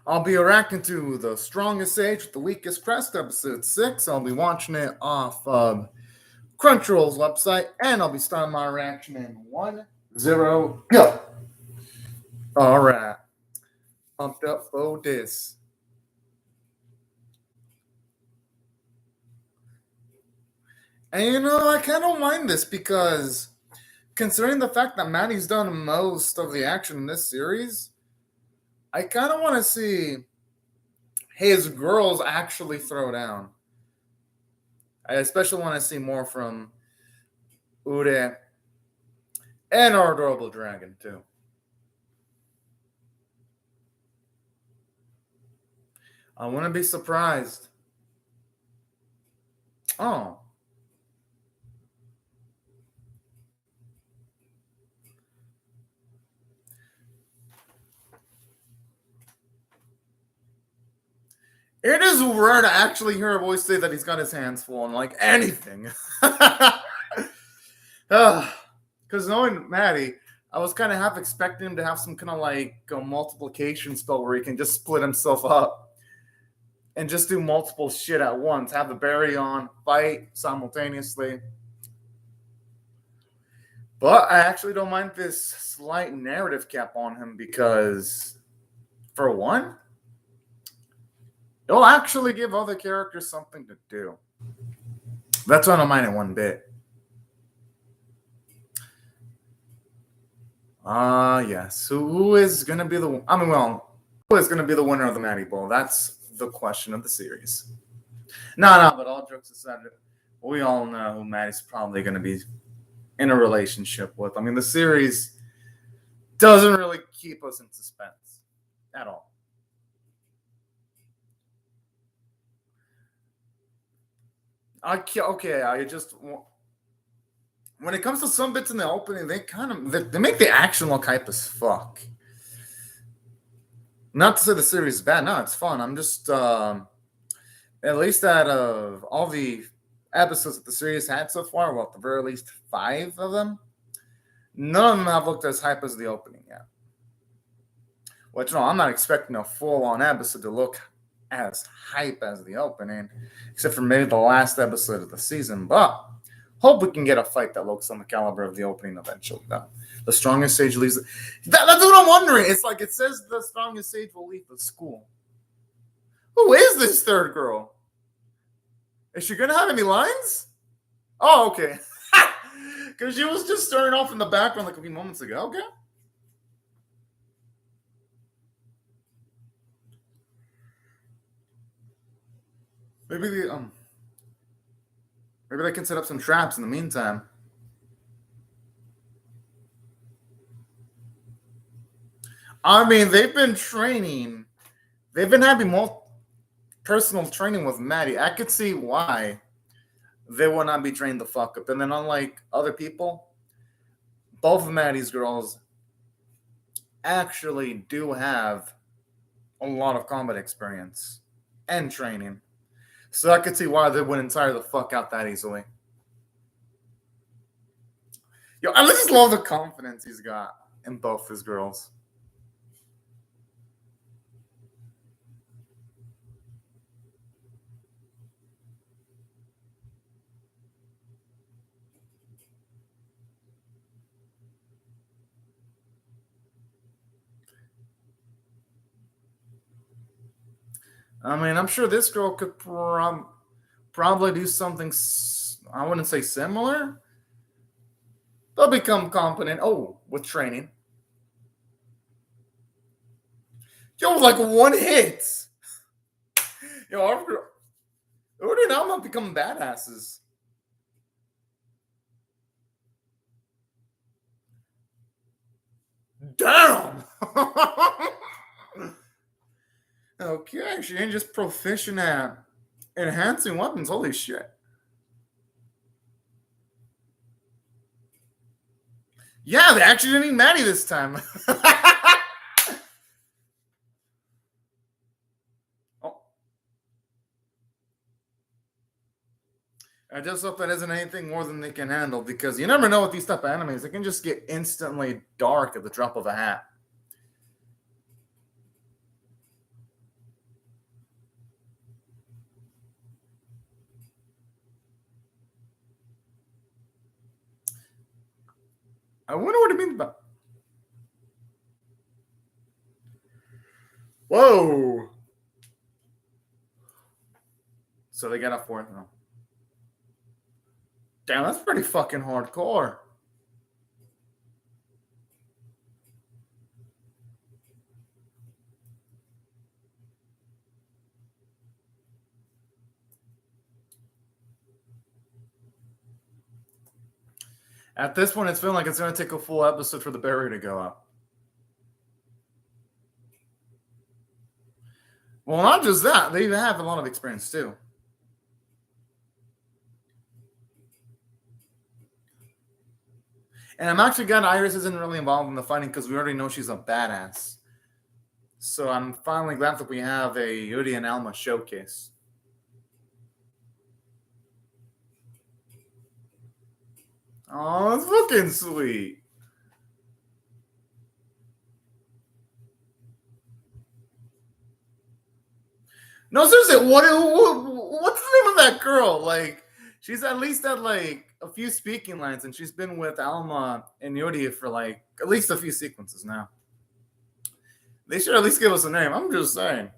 I'll be reacting to The Strongest Age with the Weakest Crest, episode 6. I'll be watching it off Crunchyroll's website, and I'll be starting my reaction in 1-0, go. Alright. Pumped up for this. And I kind of don't mind this because considering the fact that Maddie's done most of the action in this series, I kind of want to see his girls actually throw down. I especially want to see more from Ure and our adorable dragon, too. I wouldn't be surprised. Oh. It is rare to actually hear a voice say that he's got his hands full on, like, anything. Because knowing Maddie, I was kind of half expecting him to have some kind of, like, a multiplication spell where he can just split himself up and just do multiple shit at once. Have the berry on, fight simultaneously. But I actually don't mind this slight narrative cap on him because, for one, it'll actually give other characters something to do. That's why I don't mind it one bit. Yes. Who is going to be the... who is going to be the winner of the Maddie Bowl? That's the question of the series. No, but all jokes aside, we all know who Maddie's probably going to be in a relationship with. I mean, the series doesn't really keep us in suspense at all. I just... When it comes to some bits in the opening, they make the action look hype as fuck. Not to say the series is bad. No, it's fun. I'm just... at least out of all the episodes that the series had so far, well, at the very least 5 of them, none of them have looked as hype as the opening yet. Which, no, I'm not expecting a full-on episode to look as hype as the opening, except for maybe the last episode of the season, but hope we can get a fight that looks on the caliber of the opening eventually. No. The strongest sage leaves... That's what I'm wondering. It's like it says the strongest sage will leave the school. Who is this third girl? Is she going to have any lines? Oh, okay. Because she was just starting off in the background like a few moments ago. Okay. Maybe they can set up some traps in the meantime. I mean, they've been training. They've been having more personal training with Maddie. I could see why they will not be trained the fuck up. And then unlike other people, both of Maddie's girls actually do have a lot of combat experience and training. So I could see why they wouldn't tire the fuck out that easily. Yo, I just love the confidence he's got in both his girls. I mean, I'm sure this girl could probably do something, I wouldn't say similar. They'll become competent. Oh, with training. Yo, like one hit. Yo, our girl... We're now not becoming badasses. Damn! Okay, she ain't just proficient at enhancing weapons. Holy shit. Yeah, they actually didn't need Maddie this time. Oh. I just hope that isn't anything more than they can handle, because you never know with these type of enemies. They can just get instantly dark at the drop of a hat. I wonder what it means by. Whoa! So they got a fourth now. Damn, that's pretty fucking hardcore. At this point, it's feeling like it's going to take a full episode for the barrier to go up. Well, not just that. They have a lot of experience, too. And I'm actually glad Iris isn't really involved in the fighting because we already know she's a badass. So I'm finally glad that we have a Yuri and Alma showcase. Oh, it's fucking sweet. No, seriously, what's the name of that girl? Like, she's at least had like a few speaking lines, and she's been with Alma and Yuri for like at least a few sequences now. They should at least give us a name. I'm just saying.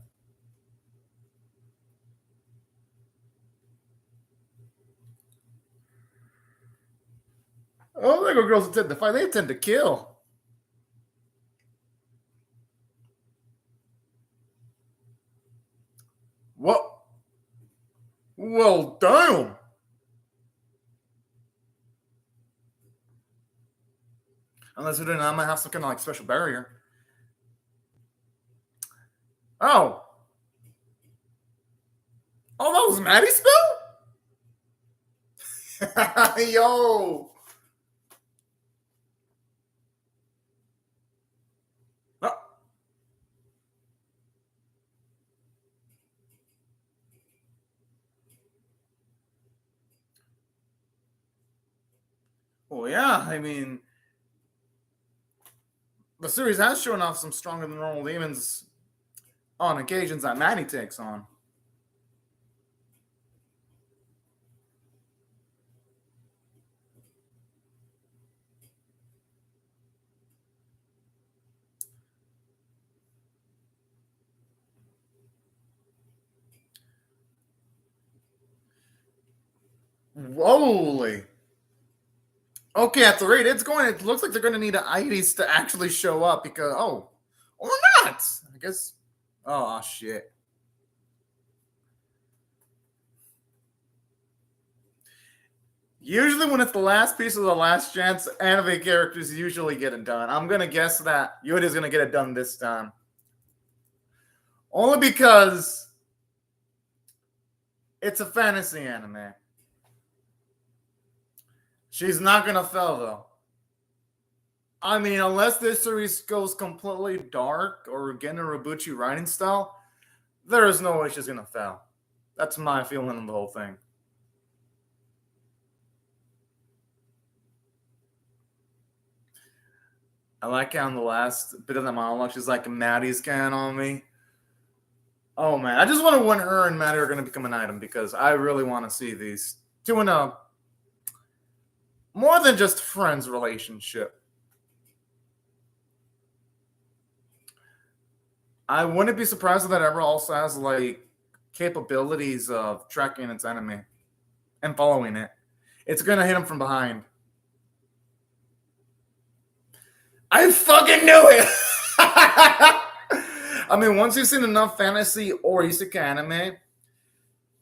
Oh, there go girls that tend to fight. They tend to kill. What? Well, damn. Unless we do not, I might have some kind of like special barrier. Oh. Oh, that was Maddie's spell? Yo. Well, yeah, I mean, the series has shown off some stronger than normal demons on occasions that Maddie takes on. Holy. Okay, at the rate it's going, it looks like they're going to need an Ides to actually show up because, or not. I guess. Oh, shit. Usually, when it's the last piece of the last chance, anime characters usually get it done. I'm going to guess that Yoda's going to get it done this time. Only because it's a fantasy anime. She's not going to fail, though. I mean, unless this series goes completely dark or again a Rabuchi writing style, there is no way she's going to fail. That's my feeling on the whole thing. I like how in the last bit of the monologue, she's like, Maddie's can on me. Oh, man. I just wonder when her and Maddie are going to become an item because I really want to see these two in a more than just friends relationship. I wouldn't be surprised if that ever also has like capabilities of tracking its enemy and following it. It's going to hit him from behind. I fucking knew it! I mean, once you've seen enough fantasy or isekai anime,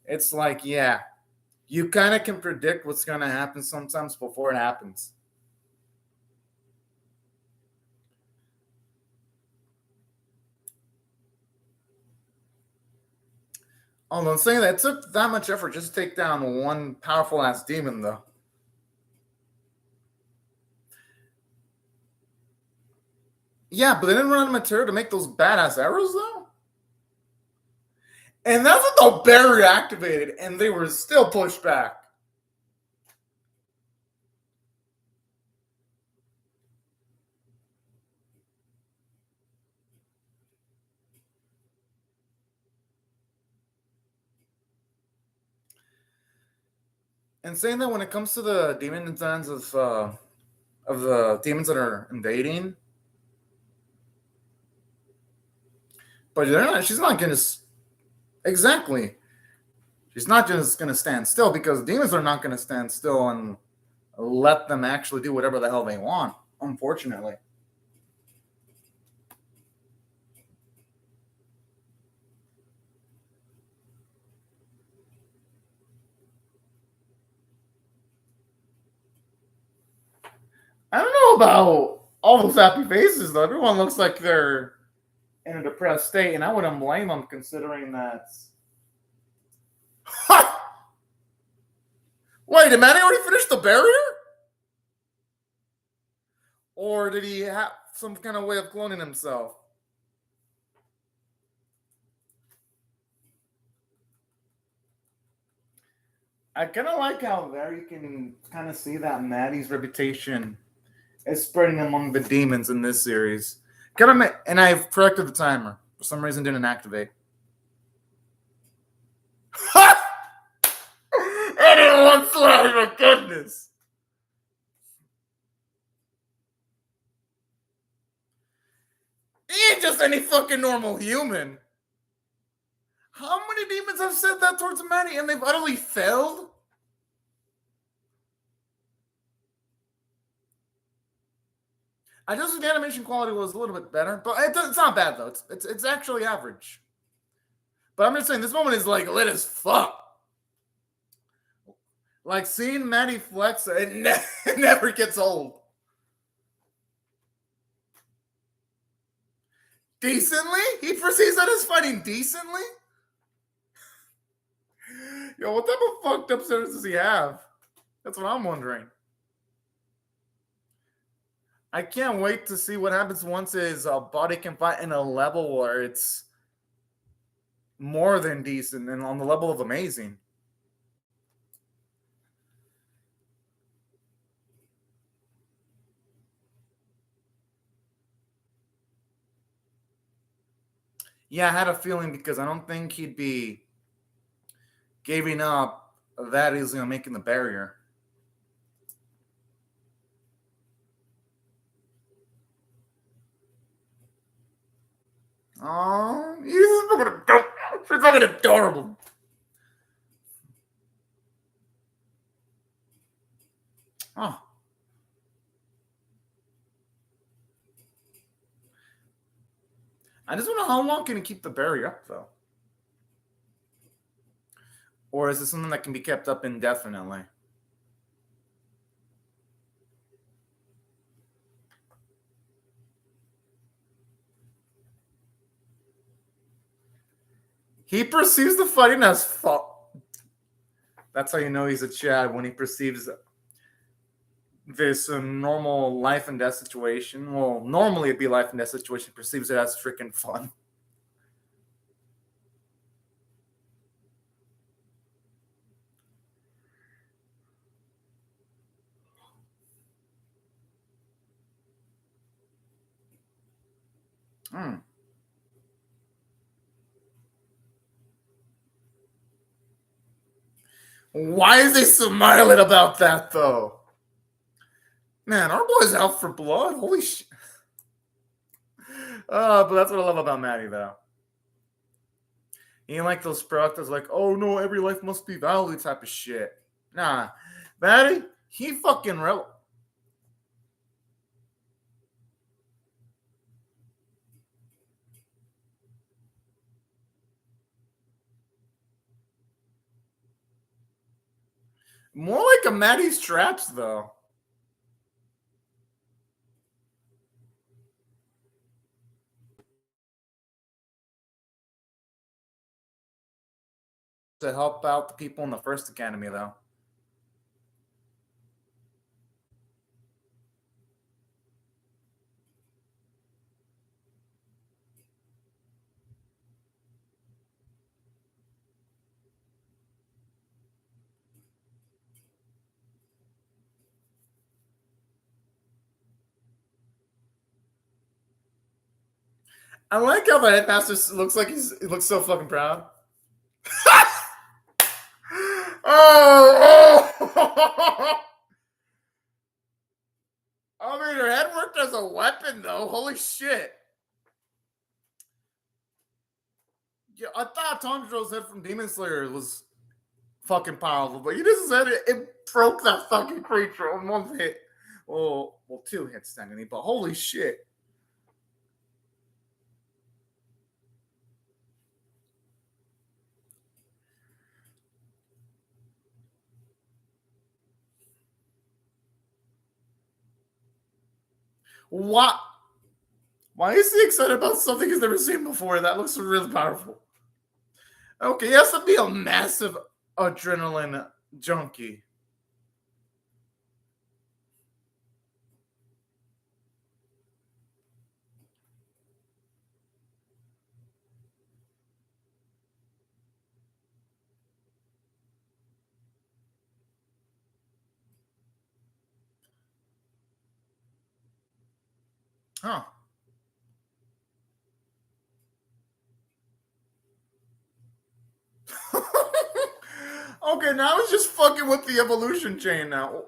it's like, yeah, you kind of can predict what's going to happen sometimes before it happens. Oh, I'm saying that it took that much effort just to take down one powerful ass demon, though. Yeah, but they didn't run out of material to make those badass arrows, though. And that's what the barrier activated, and they were still pushed back. And saying that when it comes to the demon designs of of the demons that are invading. But they're not. She's not gonna. Exactly. She's not just gonna stand still because demons are not gonna stand still and let them actually do whatever the hell they want. Unfortunately. I don't know about all those happy faces though. Everyone looks like they're in a depressed state, and I wouldn't blame them considering that. Wait, did Manny already finish the barrier? Or did he have some kind of way of cloning himself? I kind of like how there you can kind of see that Maddie's reputation is spreading among the demons in this series. And I've corrected the timer. For some reason, didn't activate. Anyone slide, my goodness. He ain't just any fucking normal human. How many demons have said that towards Maddie and they've utterly failed? I just think the animation quality was a little bit better, but it's not bad though. It's actually average. But I'm just saying this moment is like lit as fuck. Like seeing Maddie flex, it never gets old. Decently? He perceives that as fighting decently? Yo, what type of fucked up settings does he have? That's what I'm wondering. I can't wait to see what happens once his body can fight in a level where it's more than decent and on the level of amazing. Yeah, I had a feeling because I don't think he'd be giving up that easily on making the barrier. Oh, she's fucking adorable. Oh. I just wonder how long can he keep the barrier up, though? Or is it something that can be kept up indefinitely? He perceives the fighting as fun. That's how you know he's a Chad, when he perceives this normal life and death situation. Well, normally it'd be life and death situation. Perceives it as freaking fun. Hmm. Why is he smiling about that, though? Man, our boy's out for blood. Holy shit. But that's what I love about Maddie, though. He ain't like those products like, oh no, every life must be valid type of shit. Nah. Maddie, he fucking wrote. More like a Maddie's traps, though. To help out the people in the first academy, though. I like how the headmaster looks like he looks so fucking proud. Oh! I mean, her head worked as a weapon, though. Holy shit. Yeah, I thought Tanjiro's head from Demon Slayer was fucking powerful, but you just said it broke that fucking creature on one hit. Well, two hits, technically, but holy shit. What? Why is he excited about something he's never seen before? That looks really powerful. Okay, he has to be a massive adrenaline junkie. Huh. Okay, now he's just fucking with the evolution chain now.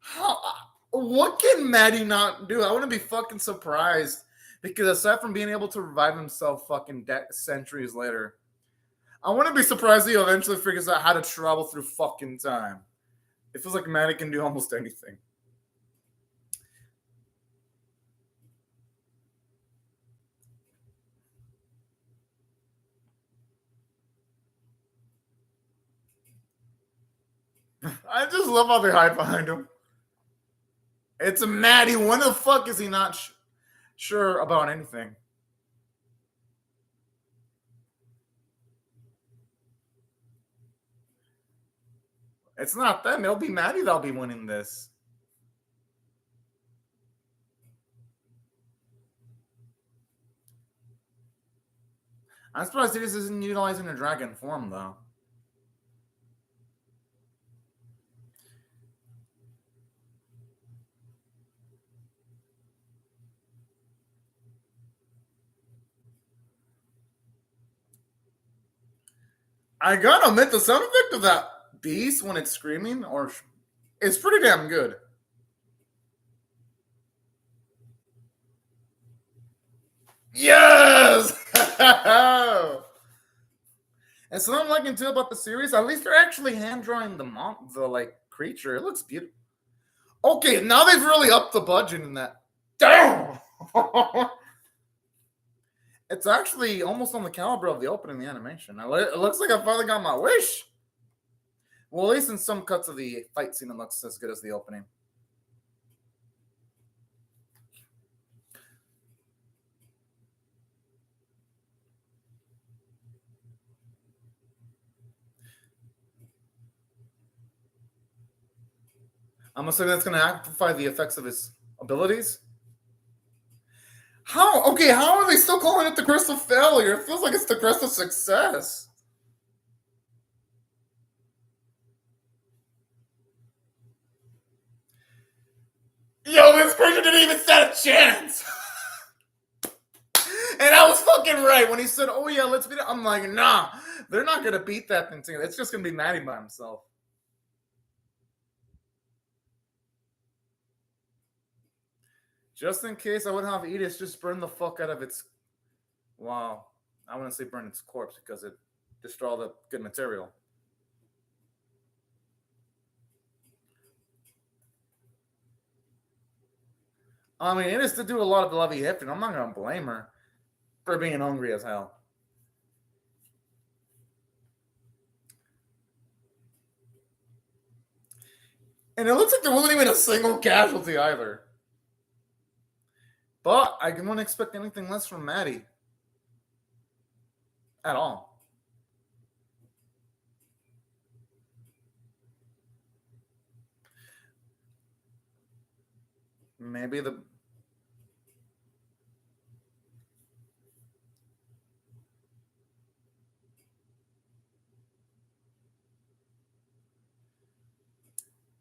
How? What can Maddie not do? I wouldn't be fucking surprised because aside from being able to revive himself fucking centuries later, I wouldn't be surprised he eventually figures out how to travel through fucking time. It feels like Maddie can do almost anything. I just love how they hide behind him. It's a Maddie. When the fuck is he not sure about anything? It's not them. It'll be Maddie that'll be winning this. I'm surprised he isn't utilizing a dragon form, though. I gotta admit, the sound effect of that beast when it's screaming it's pretty damn good. Yes! And so I'm liking too about the series. At least they're actually hand drawing the creature. It looks beautiful. Okay, now they've really upped the budget in that. Damn! It's actually almost on the caliber of the opening of the animation. It looks like I finally got my wish. Well, at least in some cuts of the fight scene, it looks as good as the opening. I'm assuming that's going to amplify the effects of his abilities. How? Okay, how are they still calling it the Crest of Failure? It feels like it's the Crest of Success. Yo, this creature didn't even stand a chance. And I was fucking right when he said, "Oh yeah, let's beat it." I'm like, nah, they're not gonna beat that thing. It's just gonna be Maddie by himself. Just in case, I would have Edis just burn the fuck out of its. Wow, I wouldn't say burn its corpse because it destroyed all the good material. I mean, Edis did do a lot of the heavy lifting. I'm not gonna blame her for being hungry as hell. And it looks like there wasn't even a single casualty either. But I wouldn't expect anything less from Maddie. At all. Maybe the.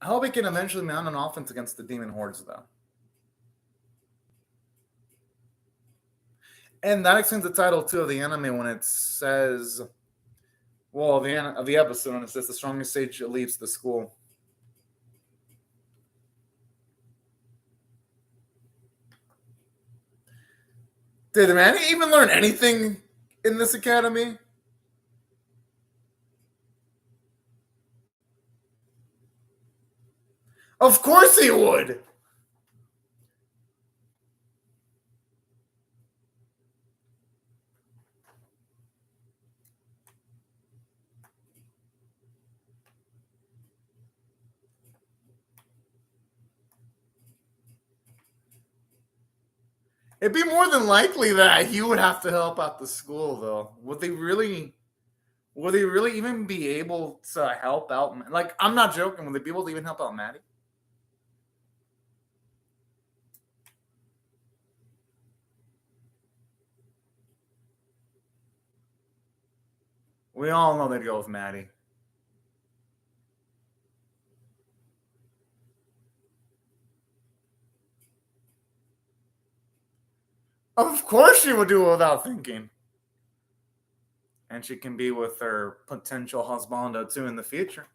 I hope he can eventually mount an offense against the demon hordes, though. And that explains the title too of the anime when it says, well, the episode when it says the strongest sage leaves the school. Did Manny even learn anything in this academy? Of course he would. It'd be more than likely that he would have to help out the school, though. Would they really even be able to help out? Like, I'm not joking. Would they be able to even help out Maddie? We all know they'd go with Maddie. Of course she would do it without thinking. And she can be with her potential husbando too in the future.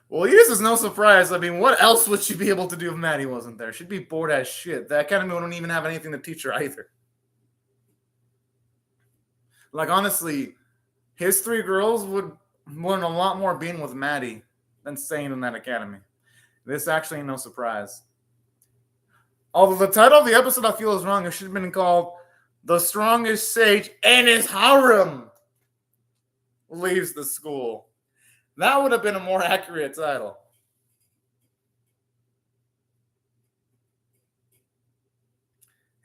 Well, this is no surprise. I mean, what else would she be able to do if Maddie wasn't there? She'd be bored as shit. The academy wouldn't even have anything to teach her either. Like, honestly, his three girls would learn a lot more being with Maddie than staying in that academy. This actually ain't no surprise. Although the title of the episode I feel is wrong, it should have been called "The Strongest Sage and His Harem Leaves the School." That would have been a more accurate title.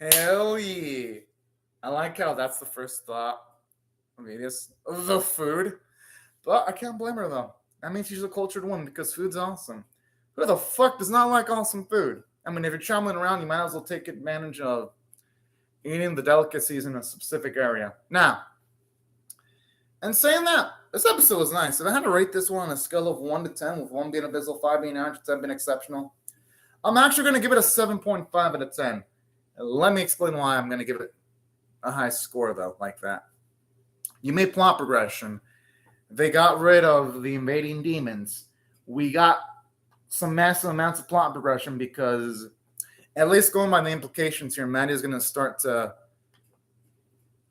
Hell yeah. I like how that's the first thought. I mean, it's the food. But I can't blame her, though. That means she's a cultured woman because food's awesome. Who the fuck does not like awesome food? I mean, if you're traveling around, you might as well take advantage of eating the delicacies in a specific area. Now, and saying that, this episode was nice. If I had to rate this one on a scale of 1 to 10, with 1 being abysmal, 5 being average, 10 being exceptional, I'm actually going to give it a 7.5 out of 10. Let me explain why I'm going to give it a high score, though, like that. You made plot progression. They got rid of the invading demons. We got some massive amounts of plot progression because, at least going by the implications here, Maddie is going to start to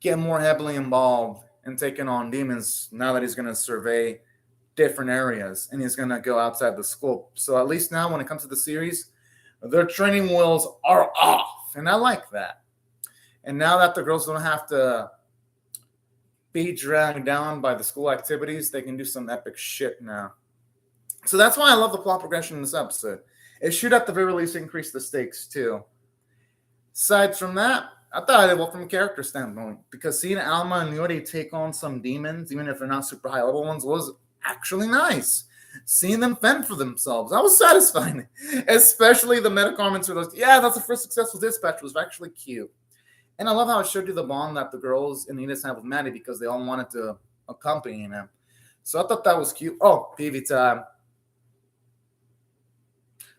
get more heavily involved in taking on demons now that he's going to survey different areas and he's going to go outside the scope. So at least now when it comes to the series, their training wheels are off, and I like that. And now that the girls don't have to be dragged down by the school activities, they can do some epic shit now. So that's why I love the plot progression in this episode. It should at the very least increase the stakes too. Aside from that, I thought I did well from a character standpoint because seeing Alma and Yuri take on some demons, even if they're not super high level ones, was actually nice. Seeing them fend for themselves, that was satisfying. Especially the meta comments were those, yeah, that's the first successful dispatch, was actually cute. And I love how it showed you the bond that the girls in Edith have with Maddie because they all wanted to accompany him. So I thought that was cute. Oh, PV time.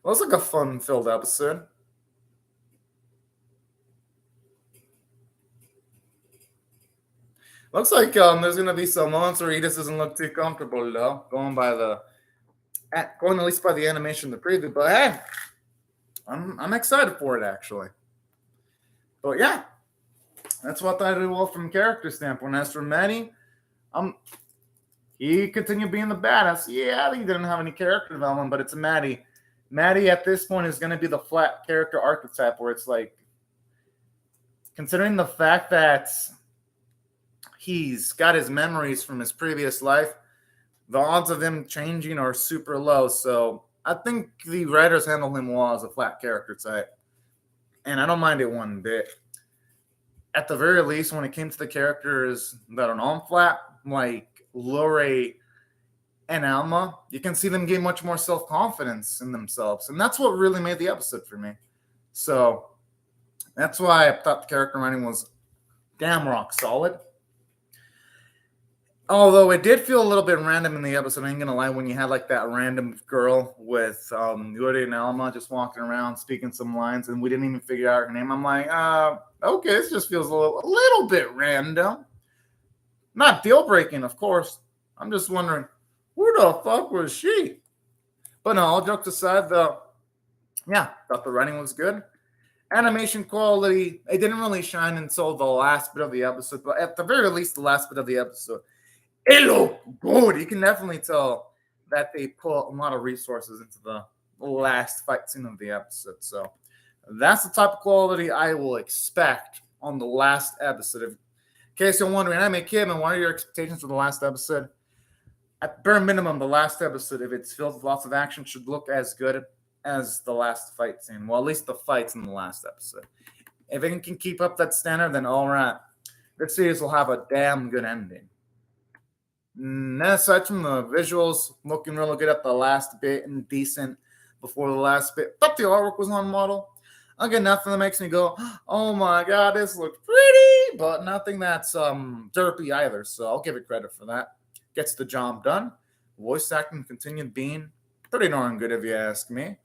Well, it was like a fun-filled episode. Looks like there's going to be some moments where Edith doesn't look too comfortable, though, going at least by the animation in the preview. But hey, I'm excited for it, actually. But yeah, that's what I did well from a character standpoint. As for Maddie, he continued being the badass. Yeah, he didn't have any character development, but it's a Maddie. Maddie at this point is going to be the flat character archetype where it's like, considering the fact that he's got his memories from his previous life, the odds of him changing are super low. So I think the writers handle him well as a flat character type. And I don't mind it one bit. At the very least, when it came to the characters that are non-flat, like Lore and Alma, you can see them gain much more self-confidence in themselves. And that's what really made the episode for me. So that's why I thought the character writing was damn rock solid. Although it did feel a little bit random in the episode, I ain't gonna lie, when you had like that random girl with Yuri and Alma just walking around speaking some lines and we didn't even figure out her name. I'm like, okay, this just feels a little bit random. Not deal-breaking, of course. I'm just wondering, who the fuck was she? But no, all jokes aside, though, Yeah, thought the writing was good. Animation quality, it didn't really shine until the last bit of the episode, but at the very least, the last bit of the episode, it looked good. You can definitely tell that they put a lot of resources into the last fight scene of the episode. So that's the type of quality I will expect on the last episode. In case you're wondering, I'm a kid, and what are your expectations for the last episode? At bare minimum, the last episode, if it's filled with lots of action, should look as good as the last fight scene. Well, at least the fights in the last episode. If it can keep up that standard, then all right. This series will have a damn good ending. And aside from the visuals, looking really good at the last bit and decent before the last bit. Thought the artwork was on model. Again, nothing that makes me go, oh my god, this looks pretty, but nothing that's derpy either. So I'll give it credit for that. Gets the job done. Voice acting continued being pretty darn good if you ask me.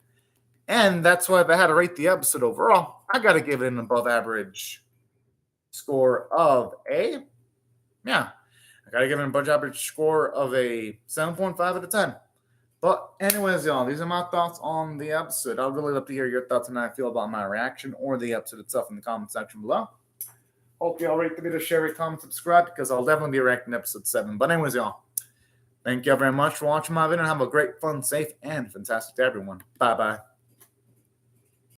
And that's why if I had to rate the episode overall, I got to give it an above average score of a, I got to give it an above average score of a 7.5 out of 10. But anyways, y'all, these are my thoughts on the episode. I'd really love to hear your thoughts on how I feel about my reaction or the episode itself in the comment section below. Hope y'all rate the video, share, rate, comment, subscribe, because I'll definitely be reacting to episode 7. But anyways, y'all, thank you very much for watching my video, and have a great, fun, safe, and fantastic day, everyone. Bye-bye.